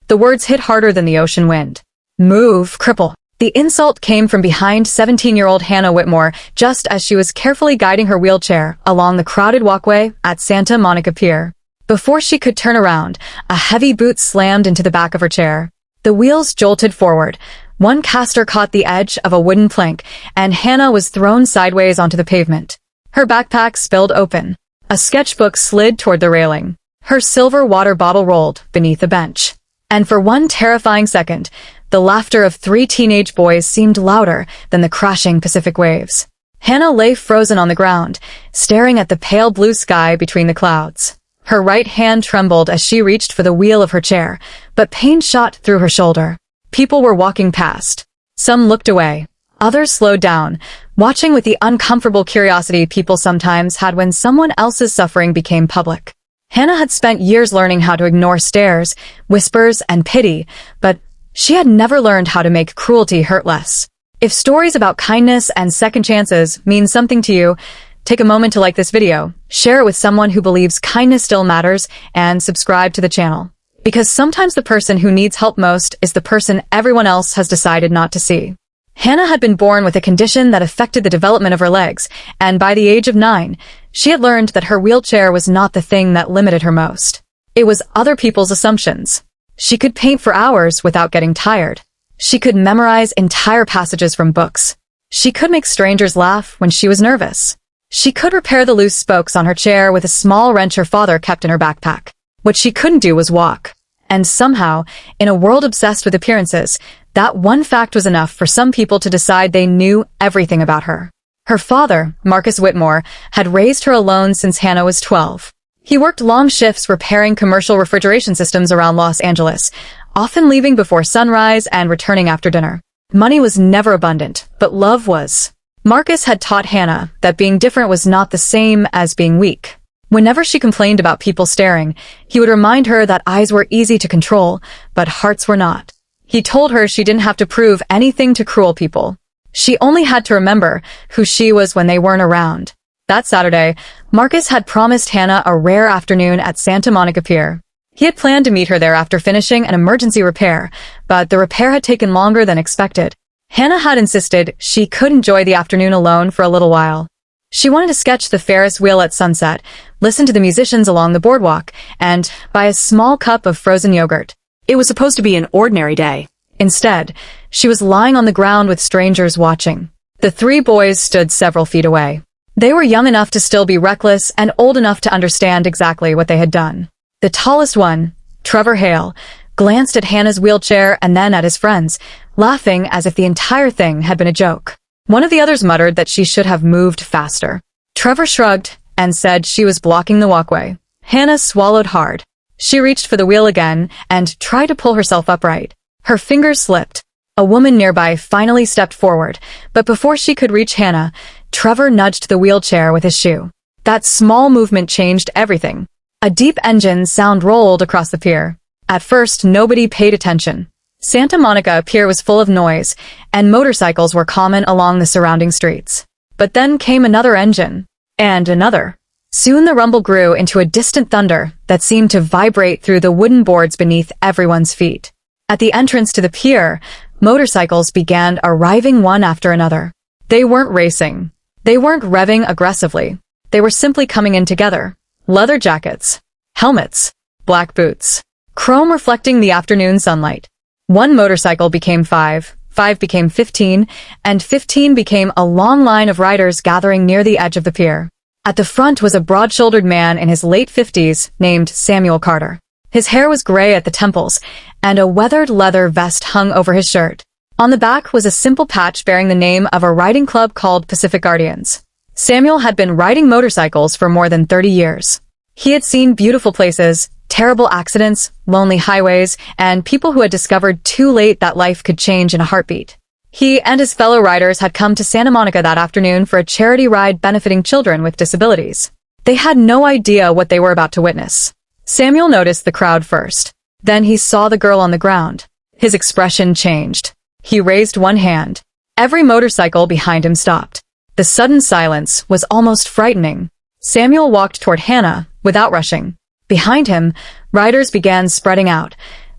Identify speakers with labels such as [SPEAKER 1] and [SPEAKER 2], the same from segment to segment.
[SPEAKER 1] The words hit harder than the ocean wind. Move, cripple. The insult came from behind 17-year-old Hannah Whitmore just as she was carefully guiding her wheelchair along the crowded walkway at Santa Monica Pier. Before she could turn around, a heavy boot slammed into the back of her chair. The wheels jolted forward. One caster caught the edge of a wooden plank, and Hannah was thrown sideways onto the pavement. Her backpack spilled open. A sketchbook slid toward the railing. Her silver water bottle rolled beneath a bench. And for one terrifying second, the laughter of 3 teenage boys seemed louder than the crashing Pacific waves. Hannah lay frozen on the ground, staring at the pale blue sky between the clouds. Her right hand trembled as she reached for the wheel of her chair, but pain shot through her shoulder. People were walking past. Some looked away. Others slowed down, watching with the uncomfortable curiosity people sometimes had when someone else's suffering became public. Hannah had spent years learning how to ignore stares, whispers, and pity, but she had never learned how to make cruelty hurt less. If stories about kindness and second chances mean something to you, take a moment to like this video, share it with someone who believes kindness still matters, and subscribe to the channel. Because sometimes the person who needs help most is the person everyone else has decided not to see. Hannah had been born with a condition that affected the development of her legs, and by the age of 9, she had learned that her wheelchair was not the thing that limited her most. It was other people's assumptions. She could paint for hours without getting tired. She could memorize entire passages from books. She could make strangers laugh when she was nervous. She could repair the loose spokes on her chair with a small wrench her father kept in her backpack. What she couldn't do was walk. And somehow, in a world obsessed with appearances, that one fact was enough for some people to decide they knew everything about her. Her father, Marcus Whitmore, had raised her alone since Hannah was 12. He worked long shifts repairing commercial refrigeration systems around Los Angeles, often leaving before sunrise and returning after dinner. Money was never abundant, but love was. Marcus had taught Hannah that being different was not the same as being weak. Whenever she complained about people staring, he would remind her that eyes were easy to control, but hearts were not. He told her she didn't have to prove anything to cruel people. She only had to remember who she was when they weren't around. That Saturday, Marcus had promised Hannah a rare afternoon at Santa Monica Pier. He had planned to meet her there after finishing an emergency repair, but the repair had taken longer than expected. Hannah had insisted she could enjoy the afternoon alone for a little while. She wanted to sketch the Ferris wheel at sunset, listen to the musicians along the boardwalk, and buy a small cup of frozen yogurt. It was supposed to be an ordinary day. Instead, she was lying on the ground with strangers watching. The 3 boys stood several feet away. They were young enough to still be reckless and old enough to understand exactly what they had done. The tallest one, Trevor Hale, glanced at Hannah's wheelchair and then at his friends, laughing as if the entire thing had been a joke. One of the others muttered that she should have moved faster. Trevor shrugged and said she was blocking the walkway. Hannah swallowed hard. She reached for the wheel again and tried to pull herself upright. Her fingers slipped. A woman nearby finally stepped forward, but before she could reach Hannah, Trevor nudged the wheelchair with his shoe. That small movement changed everything. A deep engine sound rolled across the pier. At first, nobody paid attention. Santa Monica Pier was full of noise, and motorcycles were common along the surrounding streets. But then came another engine, and another. Soon the rumble grew into a distant thunder that seemed to vibrate through the wooden boards beneath everyone's feet. At the entrance to the pier, motorcycles began arriving one after another. They weren't racing. They weren't revving aggressively. They were simply coming in together. Leather jackets, helmets, black boots, chrome reflecting the afternoon sunlight. One motorcycle became 5, 5 became 15, and 15 became a long line of riders gathering near the edge of the pier. At the front was a broad-shouldered man in his late 50s named Samuel Carter. His hair was gray at the temples, and a weathered leather vest hung over his shirt. On the back was a simple patch bearing the name of a riding club called Pacific Guardians. Samuel had been riding motorcycles for more than 30 years. He had seen beautiful places, terrible accidents, lonely highways, and people who had discovered too late that life could change in a heartbeat. He and his fellow riders had come to Santa Monica that afternoon for a charity ride benefiting children with disabilities. They had no idea what they were about to witness. Samuel noticed the crowd first. Then he saw the girl on the ground. His expression changed. He raised one hand. Every motorcycle behind him stopped. The sudden silence was almost frightening. Samuel walked toward Hannah without rushing. Behind him, riders began spreading out.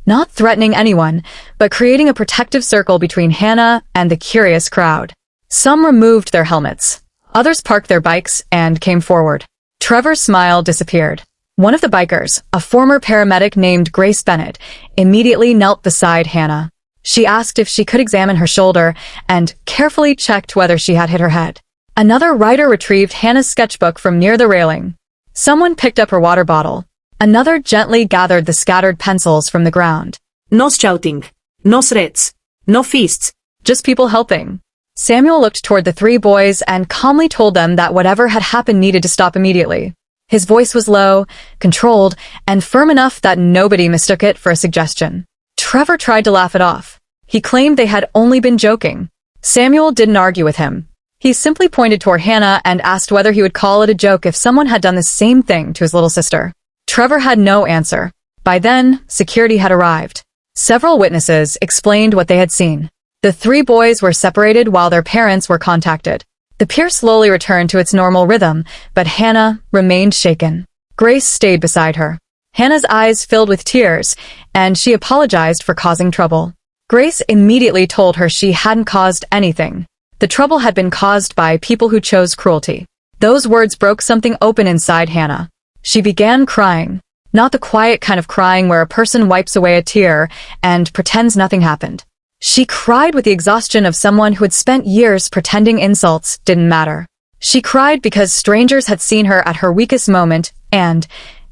[SPEAKER 1] not threatening anyone, but creating a protective circle between Hannah and the curious crowd. Some removed their helmets. Others parked their bikes and came forward. Trevor's smile disappeared. One of the bikers, a former paramedic named Grace Bennett, immediately knelt beside Hannah. She asked if she could examine her shoulder and carefully checked whether she had hit her head. Another rider retrieved Hannah's sketchbook from near the railing. Someone picked up her water bottle. Another gently gathered the scattered pencils from the ground.
[SPEAKER 2] No shouting. No threats. No fists.
[SPEAKER 1] Just people helping. Samuel looked toward the three boys and calmly told them that whatever had happened needed to stop immediately. His voice was low, controlled, and firm enough that nobody mistook it for a suggestion. Trevor tried to laugh it off. He claimed they had only been joking. Samuel didn't argue with him. He simply pointed toward Hannah and asked whether he would call it a joke if someone had done the same thing to his little sister. Trevor had no answer. By then, security had arrived. Several witnesses explained what they had seen. The three boys were separated while their parents were contacted. The pier slowly returned to its normal rhythm, but Hannah remained shaken. Grace stayed beside her. Hannah's eyes filled with tears, and she apologized for causing trouble. Grace immediately told her she hadn't caused anything. The trouble had been caused by people who chose cruelty. Those words broke something open inside Hannah. She began crying. Not the quiet kind of crying where a person wipes away a tear and pretends nothing happened. She cried with the exhaustion of someone who had spent years pretending insults didn't matter. She cried because strangers had seen her at her weakest moment and,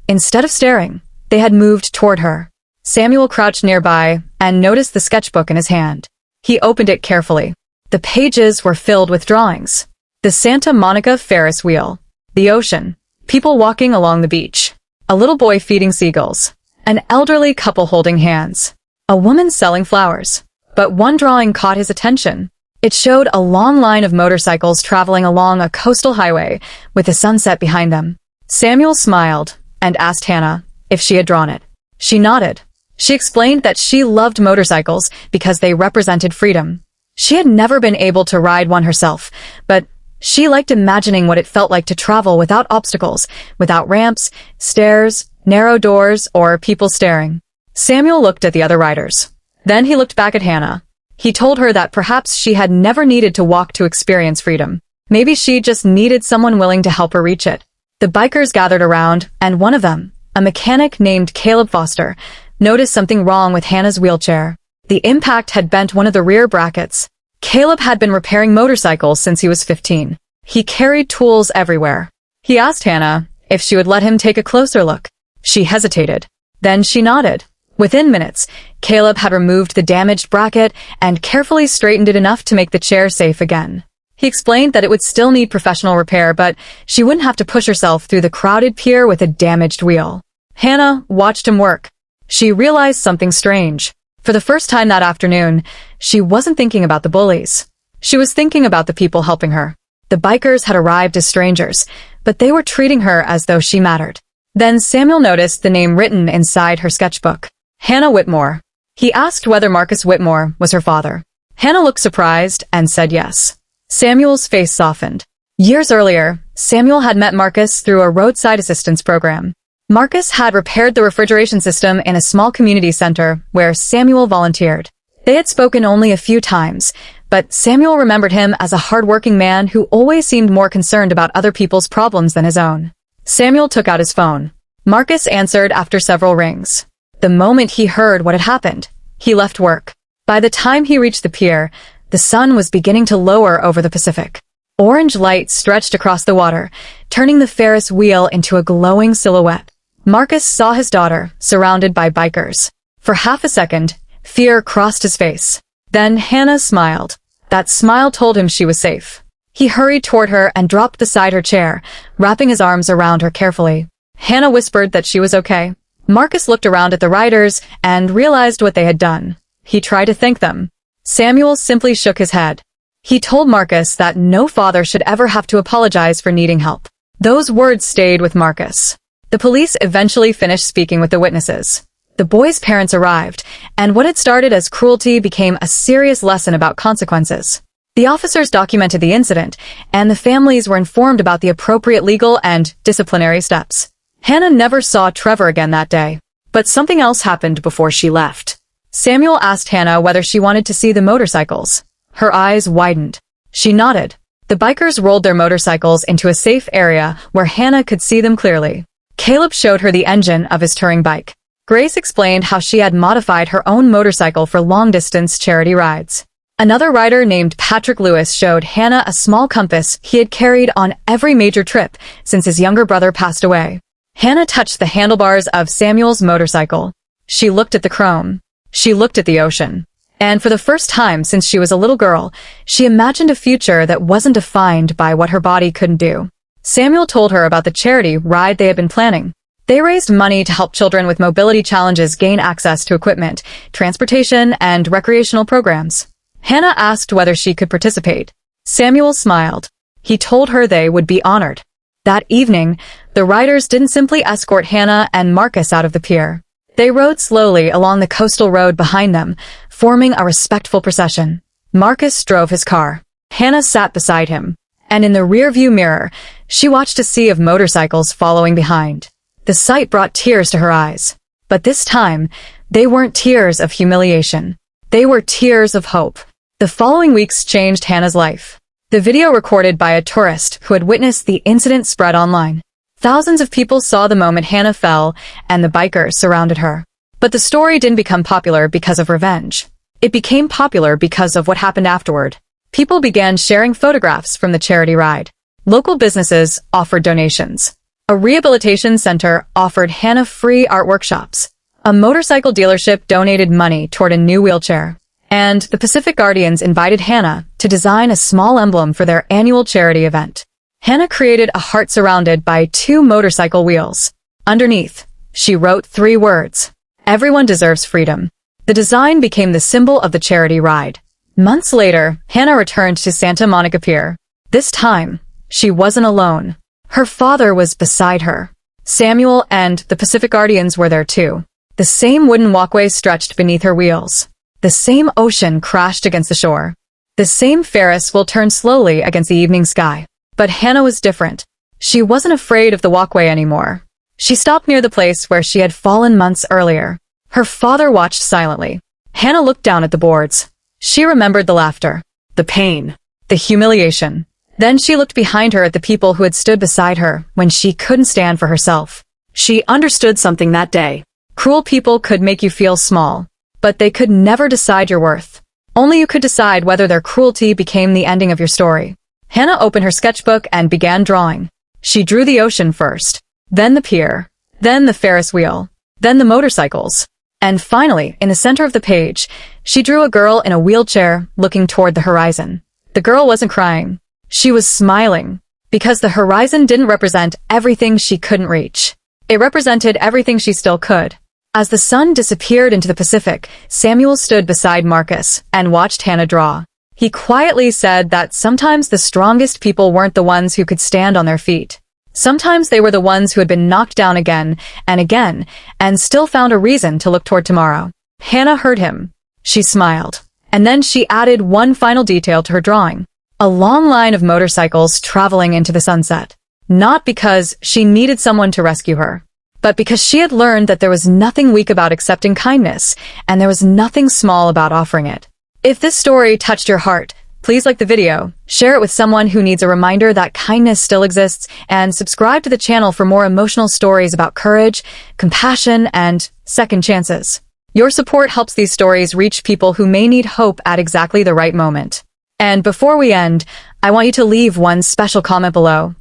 [SPEAKER 1] instead of staring, they had moved toward her. Samuel crouched nearby and noticed the sketchbook in his hand. He opened it carefully. The pages were filled with drawings. The Santa Monica Ferris wheel. The ocean. People walking along the beach. A little boy feeding seagulls. An elderly couple holding hands. A woman selling flowers. But one drawing caught his attention. It showed a long line of motorcycles traveling along a coastal highway with the sunset behind them. Samuel smiled and asked Hannah if she had drawn it. She nodded. She explained that she loved motorcycles because they represented freedom. She had never been able to ride one herself, but she liked imagining what it felt like to travel without obstacles, without ramps, stairs, narrow doors, or people staring. Samuel looked at the other riders. Then he looked back at Hannah. He told her that perhaps she had never needed to walk to experience freedom. Maybe she just needed someone willing to help her reach it. The bikers gathered around, and one of them, a mechanic named Caleb Foster, noticed something wrong with Hannah's wheelchair. The impact had bent one of the rear brackets. Caleb had been repairing motorcycles since he was 15. He carried tools everywhere. He asked Hannah if she would let him take a closer look. She hesitated. Then she nodded. Within minutes, Caleb had removed the damaged bracket and carefully straightened it enough to make the chair safe again. He explained that it would still need professional repair, but she wouldn't have to push herself through the crowded pier with a damaged wheel. Hannah watched him work. She realized something strange. For the first time that afternoon, she wasn't thinking about the bullies. She was thinking about the people helping her. The bikers had arrived as strangers, but they were treating her as though she mattered. Then Samuel noticed the name written inside her sketchbook. Hannah Whitmore. He asked whether Marcus Whitmore was her father. Hannah looked surprised and said yes. Samuel's face softened. Years earlier, Samuel had met Marcus through a roadside assistance program. Marcus had repaired the refrigeration system in a small community center where Samuel volunteered. They had spoken only a few times, but Samuel remembered him as a hardworking man who always seemed more concerned about other people's problems than his own. Samuel took out his phone. Marcus answered after several rings. The moment he heard what had happened, he left work. By the time he reached the pier, the sun was beginning to lower over the Pacific. Orange light stretched across the water, turning the Ferris wheel into a glowing silhouette. Marcus saw his daughter, surrounded by bikers. For half a second, fear crossed his face. Then Hannah smiled. That smile told him she was safe. He hurried toward her and dropped beside her chair, wrapping his arms around her carefully. Hannah whispered that she was okay. Marcus looked around at the riders and realized what they had done. He tried to thank them. Samuel simply shook his head. He told Marcus that no father should ever have to apologize for needing help. Those words stayed with Marcus. The police eventually finished speaking with the witnesses. The boys' parents arrived, and what had started as cruelty became a serious lesson about consequences. The officers documented the incident, and the families were informed about the appropriate legal and disciplinary steps. Hannah never saw Trevor again that day. But something else happened before she left. Samuel asked Hannah whether she wanted to see the motorcycles. Her eyes widened. She nodded. The bikers rolled their motorcycles into a safe area where Hannah could see them clearly. Caleb showed her the engine of his touring bike. Grace explained how she had modified her own motorcycle for long-distance charity rides. Another rider named Patrick Lewis showed Hannah a small compass he had carried on every major trip since his younger brother passed away. Hannah touched the handlebars of Samuel's motorcycle. She looked at the chrome. She looked at the ocean. And for the first time since she was a little girl, she imagined a future that wasn't defined by what her body couldn't do. Samuel told her about the charity ride they had been planning. They raised money to help children with mobility challenges gain access to equipment, transportation, and recreational programs. Hannah asked whether she could participate. Samuel smiled. He told her they would be honored. That evening, the riders didn't simply escort Hannah and Marcus out of the pier. They rode slowly along the coastal road behind them, forming a respectful procession. Marcus drove his car. Hannah sat beside him. And in the rearview mirror, she watched a sea of motorcycles following behind. The sight brought tears to her eyes. But this time, they weren't tears of humiliation. They were tears of hope. The following weeks changed Hannah's life. The video recorded by a tourist who had witnessed the incident spread online. Thousands of people saw the moment Hannah fell, and the bikers surrounded her. But the story didn't become popular because of revenge. It became popular because of what happened afterward. People began sharing photographs from the charity ride. Local businesses offered donations. A rehabilitation center offered Hannah free art workshops. A motorcycle dealership donated money toward a new wheelchair. And the Pacific Guardians invited Hannah to design a small emblem for their annual charity event. Hannah created a heart surrounded by 2 motorcycle wheels. Underneath, she wrote 3 words. Everyone deserves freedom. The design became the symbol of the charity ride. Months later, Hannah returned to Santa Monica Pier. This time, she wasn't alone. Her father was beside her. Samuel and the Pacific Guardians were there too. The same wooden walkway stretched beneath her wheels. The same ocean crashed against the shore. The same Ferris wheel turned slowly against the evening sky. But Hannah was different. She wasn't afraid of the walkway anymore. She stopped near the place where she had fallen months earlier. Her father watched silently. Hannah looked down at the boards. She remembered the laughter, the pain, the humiliation. Then she looked behind her at the people who had stood beside her when she couldn't stand for herself. She understood something that day. Cruel people could make you feel small, but they could never decide your worth. Only you could decide whether their cruelty became the ending of your story. Hannah opened her sketchbook and began drawing. She drew the ocean first, then the pier, then the Ferris wheel, then the motorcycles. And finally, in the center of the page, she drew a girl in a wheelchair looking toward the horizon. The girl wasn't crying. She was smiling, because the horizon didn't represent everything she couldn't reach. It represented everything she still could. As the sun disappeared into the Pacific, Samuel stood beside Marcus and watched Hannah draw. He quietly said that sometimes the strongest people weren't the ones who could stand on their feet. Sometimes they were the ones who had been knocked down again and still found a reason to look toward tomorrow. Hannah heard him. She smiled. And then she added one final detail to her drawing. A long line of motorcycles traveling into the sunset. Not because she needed someone to rescue her, but because she had learned that there was nothing weak about accepting kindness, and there was nothing small about offering it. If this story touched your heart, please like the video, share it with someone who needs a reminder that kindness still exists, and subscribe to the channel for more emotional stories about courage, compassion, and second chances. Your support helps these stories reach people who may need hope at exactly the right moment. And before we end, I want you to leave one special comment below.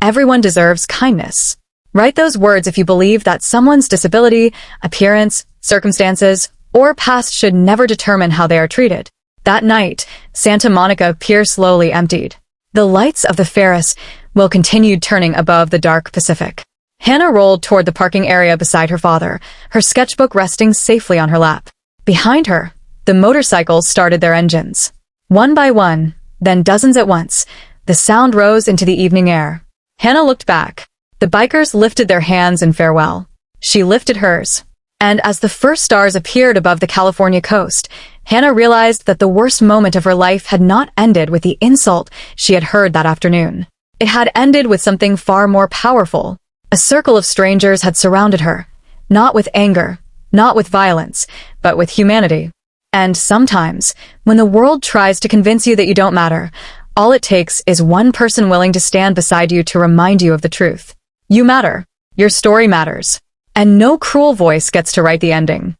[SPEAKER 1] Everyone deserves kindness. Write those words if you believe that someone's disability, appearance, circumstances, or past should never determine how they are treated. That night, Santa Monica Pier slowly emptied. The lights of the Ferris wheel continued turning above the dark Pacific. Hannah rolled toward the parking area beside her father, her sketchbook resting safely on her lap. Behind her, the motorcycles started their engines. One by one, then dozens at once, the sound rose into the evening air. Hannah looked back. The bikers lifted their hands in farewell. She lifted hers. And as the first stars appeared above the California coast, Hannah realized that the worst moment of her life had not ended with the insult she had heard that afternoon. It had ended with something far more powerful. A circle of strangers had surrounded her. Not with anger, not with violence, but with humanity. And sometimes, when the world tries to convince you that you don't matter, all it takes is one person willing to stand beside you to remind you of the truth. You matter. Your story matters. And no cruel voice gets to write the ending.